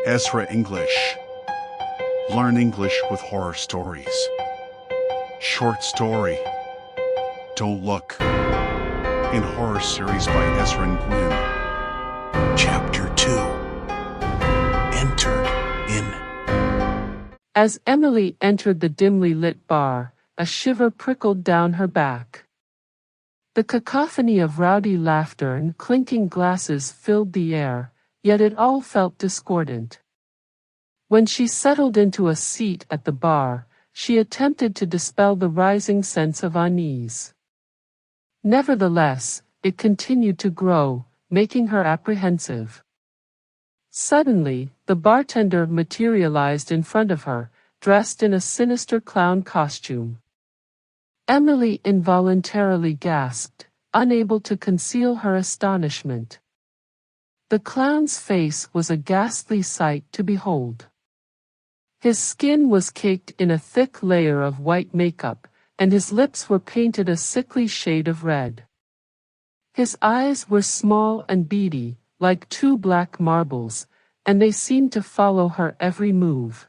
Ezra English. Learn English with horror stories. Short story. Don't Look. In horror series by Ezra and Luyện. Chapter 2. Entered in. As Emily entered the dimly lit bar, a shiver prickled down her back. The cacophony of rowdy laughter and clinking glasses filled the air, yet it all felt discordant. When she settled into a seat at the bar, she attempted to dispel the rising sense of unease. Nevertheless, it continued to grow, making her apprehensive. Suddenly, the bartender materialized in front of her, dressed in a sinister clown costume. Emily involuntarily gasped, unable to conceal her astonishment. The clown's face was a ghastly sight to behold. His skin was caked in a thick layer of white makeup, and his lips were painted a sickly shade of red. His eyes were small and beady, like two black marbles, and they seemed to follow her every move.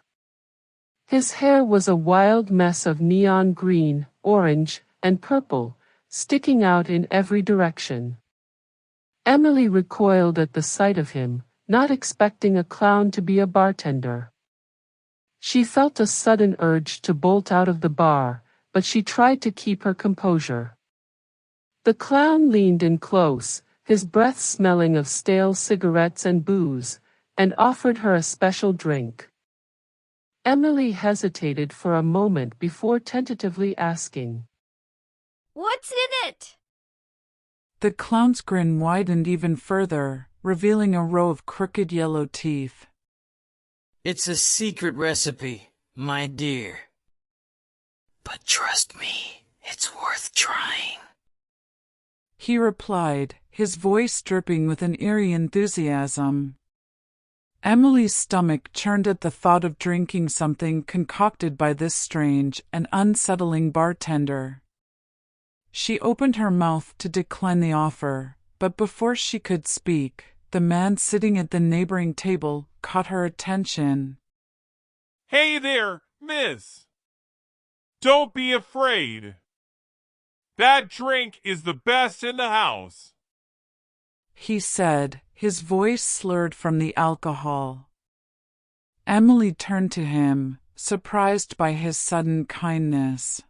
His hair was a wild mess of neon green, orange, and purple, sticking out in every direction. Emily recoiled at the sight of him, not expecting a clown to be a bartender. She felt a sudden urge to bolt out of the bar, but she tried to keep her composure. The clown leaned in close, his breath smelling of stale cigarettes and booze, and offered her a special drink. Emily hesitated for a moment before tentatively asking, "What's in it?" The clown's grin widened even further, revealing a row of crooked yellow teeth. "It's a secret recipe, my dear. But trust me, it's worth trying," he replied, his voice dripping with an eerie enthusiasm. Emily's stomach churned at the thought of drinking something concocted by this strange and unsettling bartender. She opened her mouth to decline the offer, but before she could speak, the man sitting at the neighboring table caught her attention. "Hey there, miss! Don't be afraid. That drink is the best in the house," he said, his voice slurred from the alcohol. Emily turned to him, surprised by his sudden kindness.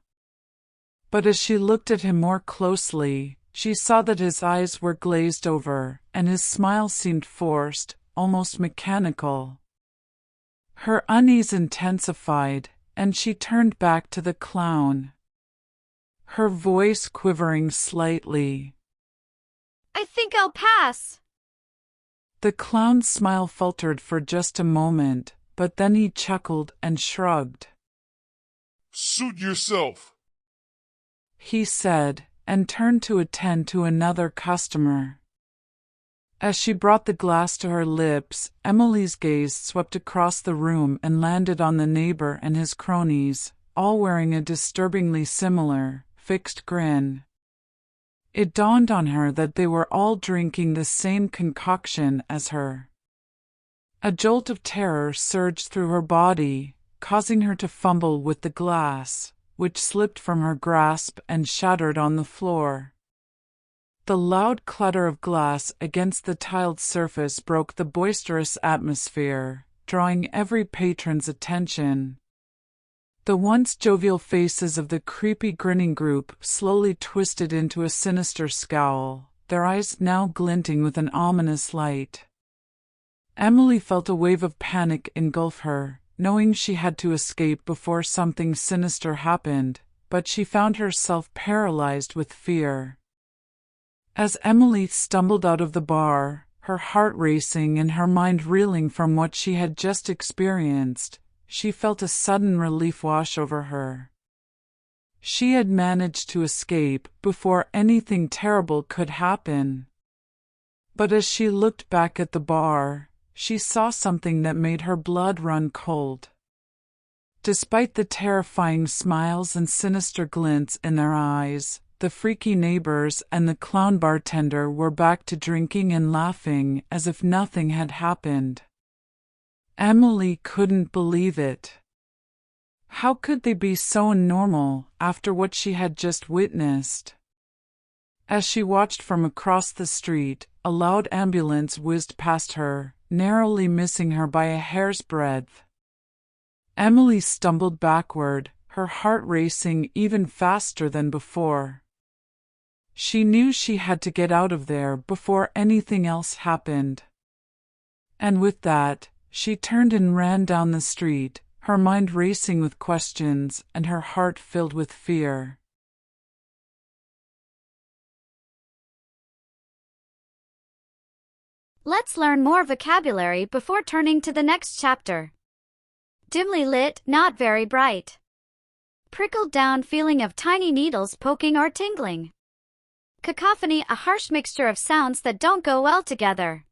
But as she looked at him more closely, she saw that his eyes were glazed over, and his smile seemed forced, almost mechanical. Her unease intensified, and she turned back to the clown, her voice quivering slightly. "I think I'll pass." The clown's smile faltered for just a moment, but then he chuckled and shrugged. "Suit yourself," he said, and turned to attend to another customer. As she brought the glass to her lips, Emily's gaze swept across the room and landed on the neighbor and his cronies, all wearing a disturbingly similar, fixed grin. It dawned on her that they were all drinking the same concoction as her. A jolt of terror surged through her body, causing her to fumble with the glass, which slipped from her grasp and shattered on the floor. The loud clatter of glass against the tiled surface broke the boisterous atmosphere, drawing every patron's attention. The once jovial faces of the creepy grinning group slowly twisted into a sinister scowl, their eyes now glinting with an ominous light. Emily felt a wave of panic engulf her, knowing she had to escape before something sinister happened, but she found herself paralyzed with fear. As Emily stumbled out of the bar, her heart racing and her mind reeling from what she had just experienced, she felt a sudden relief wash over her. She had managed to escape before anything terrible could happen. But as she looked back at the bar, she saw something that made her blood run cold. Despite the terrifying smiles and sinister glints in their eyes, the freaky neighbors and the clown bartender were back to drinking and laughing as if nothing had happened. Emily couldn't believe it. How could they be so normal after what she had just witnessed? As she watched from across the street, a loud ambulance whizzed past her, narrowly missing her by a hair's breadth. Emily stumbled backward, her heart racing even faster than before. She knew she had to get out of there before anything else happened. And with that, she turned and ran down the street, her mind racing with questions and her heart filled with fear. Let's learn more vocabulary before turning to the next chapter. Dimly lit, not very bright. Prickled down feeling of tiny needles poking or tingling. Cacophony, a harsh mixture of sounds that don't go well together.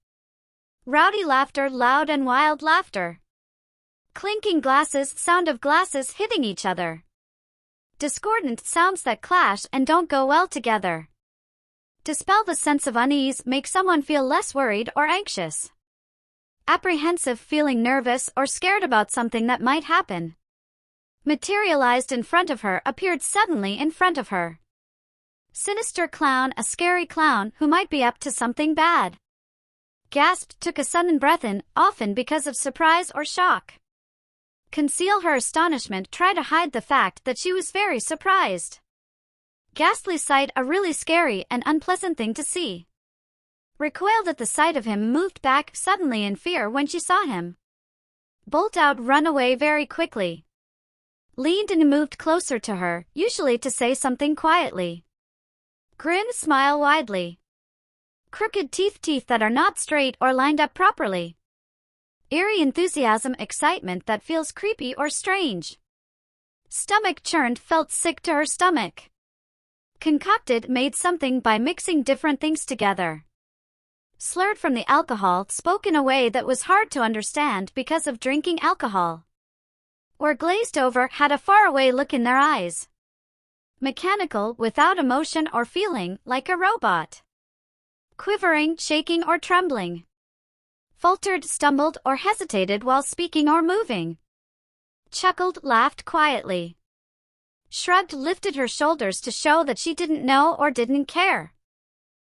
Rowdy laughter, loud and wild laughter. Clinking glasses, sound of glasses hitting each other. Discordant, sounds that clash and don't go well together. Dispel the sense of unease, make someone feel less worried or anxious. Apprehensive, feeling nervous or scared about something that might happen. Materialized in front of her, appeared suddenly in front of her. Sinister clown, a scary clown who might be up to something bad. Gasped, took a sudden breath in, often because of surprise or shock. Conceal her astonishment, try to hide the fact that she was very surprised. Ghastly sight, a really scary and unpleasant thing to see. Recoiled at the sight of him, moved back suddenly in fear when she saw him. Bolt out, run away very quickly. Leaned and moved closer to her, usually to say something quietly. Grin, smile widely. Crooked teeth, teeth that are not straight or lined up properly. Eerie enthusiasm, excitement that feels creepy or strange. Stomach churned, felt sick to her stomach. Concocted, made something by mixing different things together. Slurred from the alcohol, spoke in a way that was hard to understand because of drinking alcohol. Or glazed over, had a faraway look in their eyes. Mechanical, without emotion or feeling, like a robot. Quivering, shaking or trembling. Faltered, stumbled or hesitated while speaking or moving. Chuckled, laughed quietly. Shrugged, lifted her shoulders to show that she didn't know or didn't care.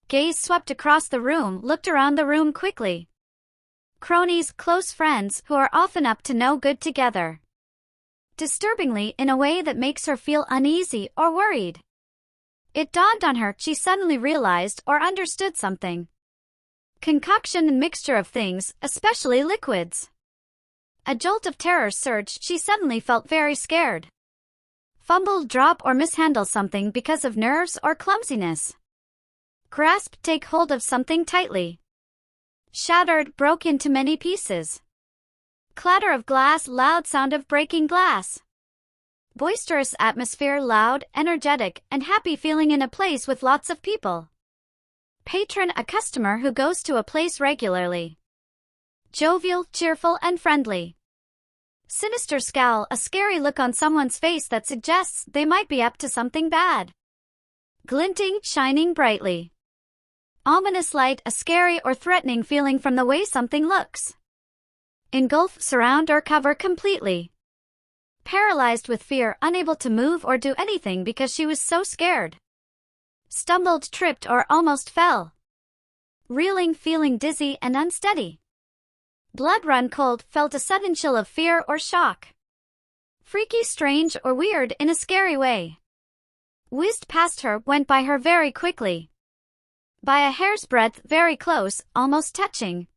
Gaze swept across the room, looked around the room quickly. Cronies, close friends who are often up to no good together. Disturbingly, in a way that makes her feel uneasy or worried. It dawned on her, she suddenly realized or understood something. Concoction and mixture of things, especially liquids. A jolt of terror surged, she suddenly felt very scared. Fumble, drop or mishandle something because of nerves or clumsiness. Grasp, take hold of something tightly. Shattered, broke into many pieces. Clatter of glass, loud sound of breaking glass. Boisterous atmosphere, loud, energetic, and happy feeling in a place with lots of people. Patron, a customer who goes to a place regularly. Jovial, cheerful, and friendly. Sinister scowl, a scary look on someone's face that suggests they might be up to something bad. Glinting, shining brightly. Ominous light, a scary or threatening feeling from the way something looks. Engulf, surround or cover completely. Paralyzed with fear, unable to move or do anything because she was so scared. Stumbled, tripped or almost fell. Reeling, feeling dizzy and unsteady. Blood run cold, felt a sudden chill of fear or shock. Freaky, strange or weird in a scary way. Whizzed past her, went by her very quickly. By a hair's breadth, very close, almost touching.